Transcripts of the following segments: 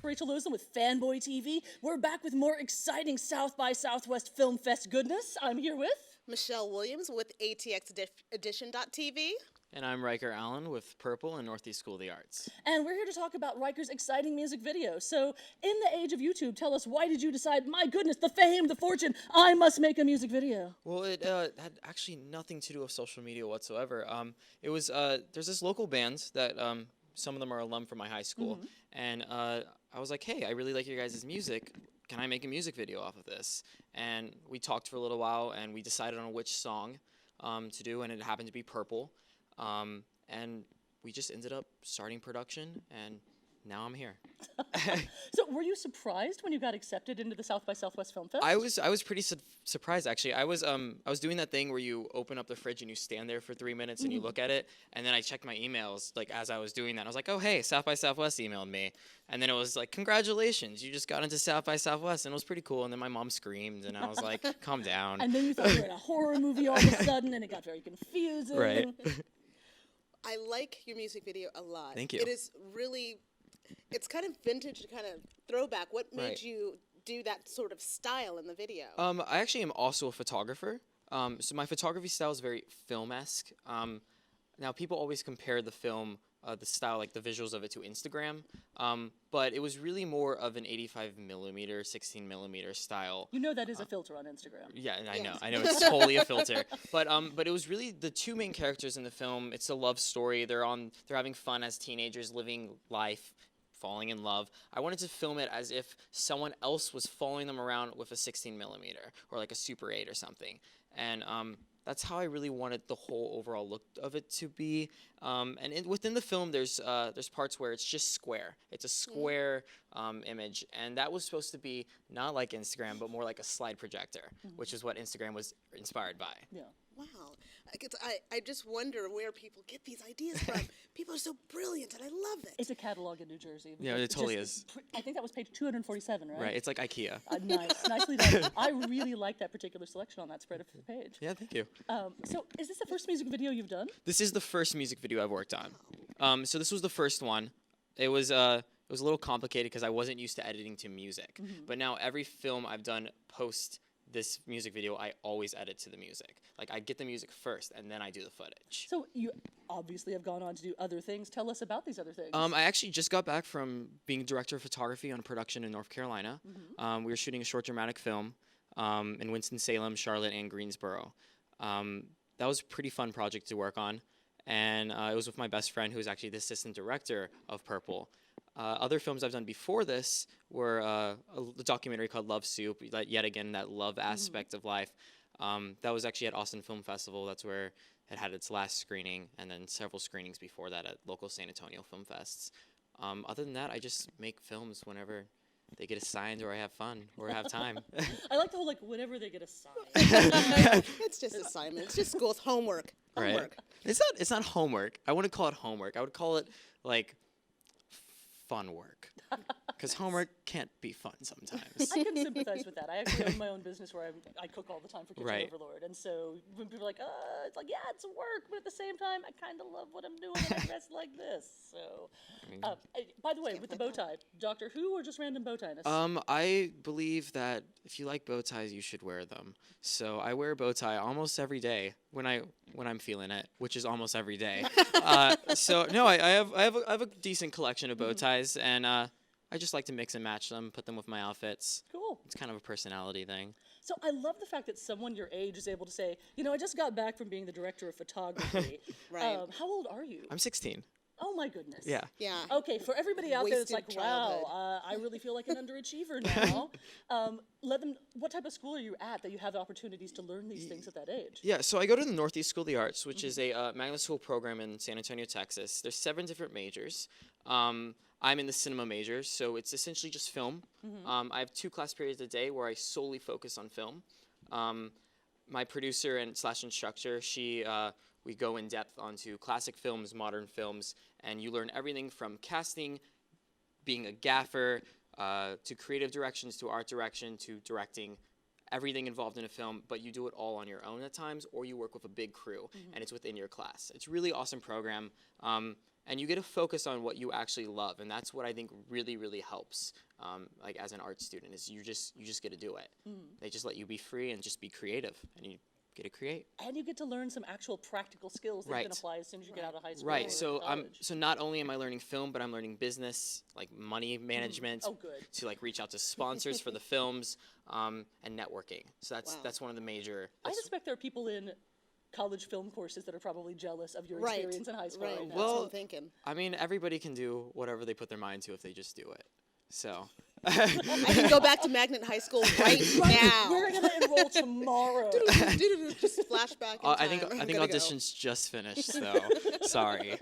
Rachel Losem with Fanboy TV. We're back with more exciting South by Southwest Film Fest goodness. I'm here with Michelle Williams with ATX Edition.tv. And I'm Riker Allen with Purple and Northeast School of the Arts. And we're here to talk about Riker's exciting music video. So, in the age of YouTube, tell us, why did you decide, my goodness, the fame, the fortune, I must make a music video? Well, it had actually nothing to do with social media whatsoever. It was, there's this local band that some of them are alum from my high school. And I was like, hey, I really like your guys' music. Can I make a music video off of this? And we talked for a little while, and we decided on which song to do, and it happened to be Purple. And we just ended up starting production, and now I'm here. So were you surprised when you got accepted into the South by Southwest Film Fest? I was pretty surprised, actually. I was doing that thing where you open up the fridge and you stand there for 3 minutes and you look at it, and then I checked my emails like as I was doing that. I was like, oh hey, South by Southwest emailed me, and then it was like, congratulations, you just got into South by Southwest, and it was pretty cool. And then my mom screamed, and I was like, calm down. And then you thought you were in a horror movie all of a sudden, and it got very confusing. Right. I like your music video a lot. Thank you. It is really, it's kind of vintage, kind of throwback. What made you do that sort of style in the video? I actually am also a photographer. So my photography style is very film-esque. Now people always compare the film, the style, like the visuals of it, to Instagram. But it was really more of an 85mm, 16mm style. You know that is a filter on Instagram. Yeah, and I know it's totally a filter. But it was really the two main characters in the film. It's a love story. They're having fun as teenagers, living life, falling in love. I wanted to film it as if someone else was following them around with a 16mm or like a Super 8 or something. And that's how I really wanted the whole overall look of it to be. And within the film, there's parts where it's just square. It's a square image, and that was supposed to be not like Instagram, but more like a slide projector, which is what Instagram was inspired by. Yeah. Wow. I just wonder where people get these ideas from. People are so brilliant, and I love it. It's a catalog in New Jersey. Yeah, it totally is. I think that was page 247, right? Right, it's like IKEA. Nice, nicely done. I really like that particular selection on that spread of the page. Yeah, thank you. So is this the first music video you've done? This is the first music video I've worked on. So this was the first one. It was a little complicated because I wasn't used to editing to music. But now every film I've done post this music video, I always edit to the music. Like, I get the music first, and then I do the footage. So you obviously have gone on to do other things. Tell us about these other things. I actually just got back from being director of photography on a production in North Carolina. We were shooting a short dramatic film in Winston-Salem, Charlotte, and Greensboro. That was a pretty fun project to work on, and it was with my best friend, who is actually the assistant director of Purple. Other films I've done before this were a documentary called Love Soup, yet again, that love aspect of life. That was actually at Austin Film Festival. That's where it had its last screening, and then several screenings before that at local San Antonio film fests. Other than that, I just make films whenever they get assigned, or I have fun, or have time. I like the whole, whenever they get assigned. It's just assignment. It's just school's homework. Homework. Right. It's not homework. I wouldn't call it homework. I would call it, like, fun work. Because homework can't be fun sometimes. I can sympathize with that. I actually own my own business where I cook all the time for Kitchen Overlord. And so when people are like, it's like, yeah, it's work, but at the same time, I kind of love what I'm doing and I dress like this. So, by the way, with the bow tie, Doctor Who or just random bow tie-ness? I believe that if you like bow ties, you should wear them. So I wear a bow tie almost every day when I'm feeling it, which is almost every day. So no, I have a decent collection of bow ties, and I just like to mix and match them, put them with my outfits. Cool. It's kind of a personality thing. So I love the fact that someone your age is able to say, I just got back from being the director of photography. Right. How old are you? I'm 16. Oh my goodness. Yeah. Yeah. Okay, for everybody out there that's like, Wasted childhood. wow, I really feel like an underachiever now. What type of school are you at that you have the opportunities to learn these things at that age? Yeah, so I go to the Northeast School of the Arts, which is a magnet school program in San Antonio, Texas. There's 7 different majors. I'm in the cinema major, so it's essentially just film. I have 2 class periods a day where I solely focus on film. My producer and / instructor, we go in depth onto classic films, modern films, and you learn everything from casting, being a gaffer, to creative directions, to art direction, to directing, everything involved in a film, but you do it all on your own at times, or you work with a big crew, and it's within your class. It's a really awesome program. and you get to focus on what you actually love, and that's what I think really, really helps. Like as an art student, is you just get to do it. They just let you be free and just be creative, and you get to create. And you get to learn some actual practical skills that you can apply as soon as you get out of high school. Right. Or So college. so not only am I learning film, but I'm learning business, like money management. Oh, good. To like reach out to sponsors for the films, and networking. So that's one of the major. I suspect there are people in college film courses that are probably jealous of your Right. experience in high school. Right. Right now. That's what Well, I'm thinking. I mean, everybody can do whatever they put their mind to if they just do it. So. I can go back to Magnet High School right now. We're gonna enroll tomorrow. Just flashback. I think auditions just finished, so sorry.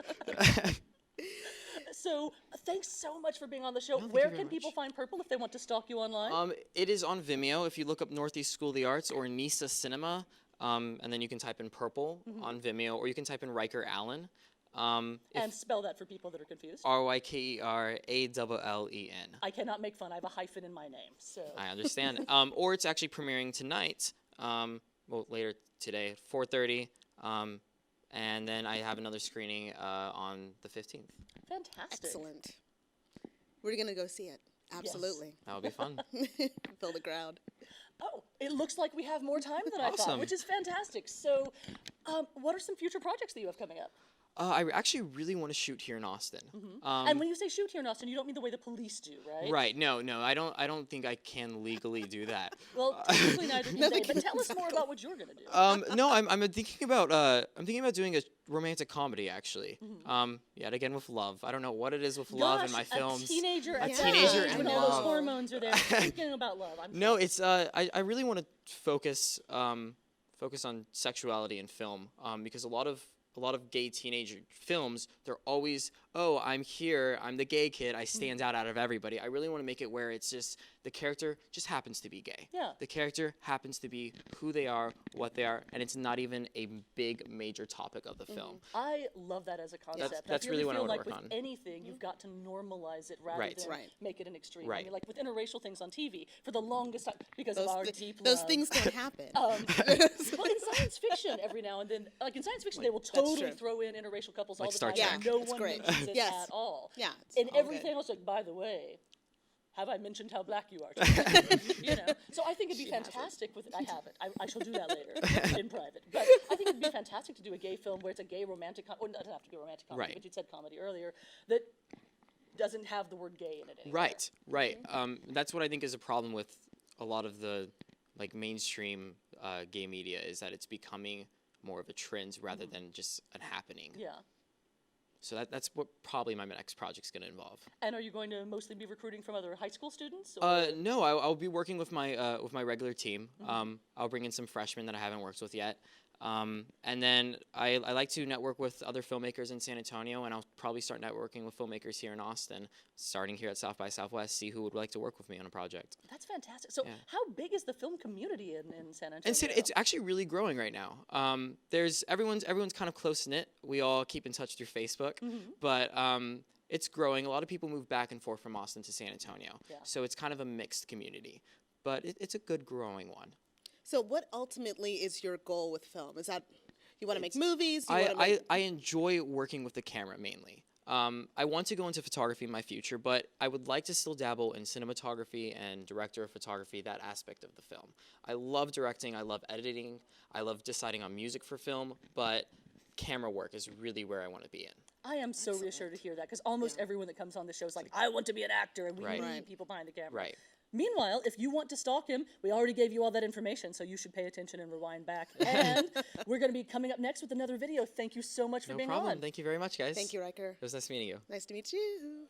So thanks so much for being on the show. thank Where you very can people much. find Purple if they want to stalk you online? It is on Vimeo. If you look up Northeast School of the Arts or Nisa Cinema, and then you can type in Purple on Vimeo, or you can type in Riker Allen. And spell that for people that are confused. RYKERALLEN. I cannot make fun. I have a hyphen in my name. So I understand. Or it's actually premiering tonight. Well, later today, 4:30. And then I have another screening on the 15th. fantastic. Excellent. We're gonna go see it. Absolutely. That'll be fun. Fill the crowd. Oh, it looks like we have more time than I thought, Awesome. which is fantastic. So, what are some future projects that you have coming up? I actually really want to shoot here in Austin. And when you say shoot here in Austin, you don't mean the way the police do, right? Right. No. I don't think I can legally do that. Well, technically neither can they. But tell us more about what you're gonna do. No, I'm thinking about doing a romantic comedy actually. Yet again with love. I don't know what it is with love in my films. A teenager A at that teenager age and when all those love. hormones are there, thinking about love. No, it's I really want to focus on sexuality in film because a lot of gay teenager films, they're always, oh, I'm here, I'm the gay kid, I stand out of everybody. I really want to make it where it's just the character just happens to be gay. Yeah. The character happens to be who they are, what they are, and it's not even a big major topic of the film. I love that as a concept. That's I really what I feel wanna like work with on. anything, you've got to normalize it rather Right. than Right. make it an extreme. I Right. mean, like with interracial things on TV, for the longest time, because of our deep those love. things don't happen. Well, in science fiction, every now and then, like in science fiction, they will totally true. throw in interracial couples all Like the Star time. Trek. And no it's one great. mentions it Yes. at all. Yeah, it's And all everything good. else, like, by the way, have I mentioned how black you are? today? You know, so I think it'd be fantastic with. I have it. I shall do that later in private. But I think it'd be fantastic to do a gay film where it's a gay romantic. Or it doesn't have to be a romantic comedy, Right. but you said comedy earlier that doesn't have the word gay in it anymore. Right. That's what I think is a problem with a lot of the like mainstream gay media is that it's becoming more of a trend rather than just a happening. Yeah. So that's what probably my next project's going to involve. And are you going to mostly be recruiting from other high school students? Or? No, I'll be working with my regular team. I'll bring in some freshmen that I haven't worked with yet. And then I like to network with other filmmakers in San Antonio, and I'll probably start networking with filmmakers here in Austin, starting here at South by Southwest, see who would like to work with me on a project. That's fantastic. So how big is the film community in San Antonio? And it's actually really growing right now. Everyone's kind of close-knit. We all keep in touch through Facebook, but it's growing. A lot of people move back and forth from Austin to San Antonio. Yeah. So it's kind of a mixed community, but it's a good growing one. So what ultimately is your goal with film? Is that you want to make movies? You wanna make, I enjoy working with the camera mainly. I want to go into photography in my future, but I would like to still dabble in cinematography and director of photography, that aspect of the film. I love directing, I love editing, I love deciding on music for film, but camera work is really where I want to be in. I am so reassured to hear that because almost everyone that comes on the show is like, I want to be an actor, and we Right. need Right. people behind the camera. Right. Meanwhile, if you want to stalk him, we already gave you all that information, so you should pay attention and rewind back. And we're going to be coming up next with another video. Thank you so much for No being problem. on. Thank you very much, guys. thank you, Riker. It was nice meeting you. Nice to meet you.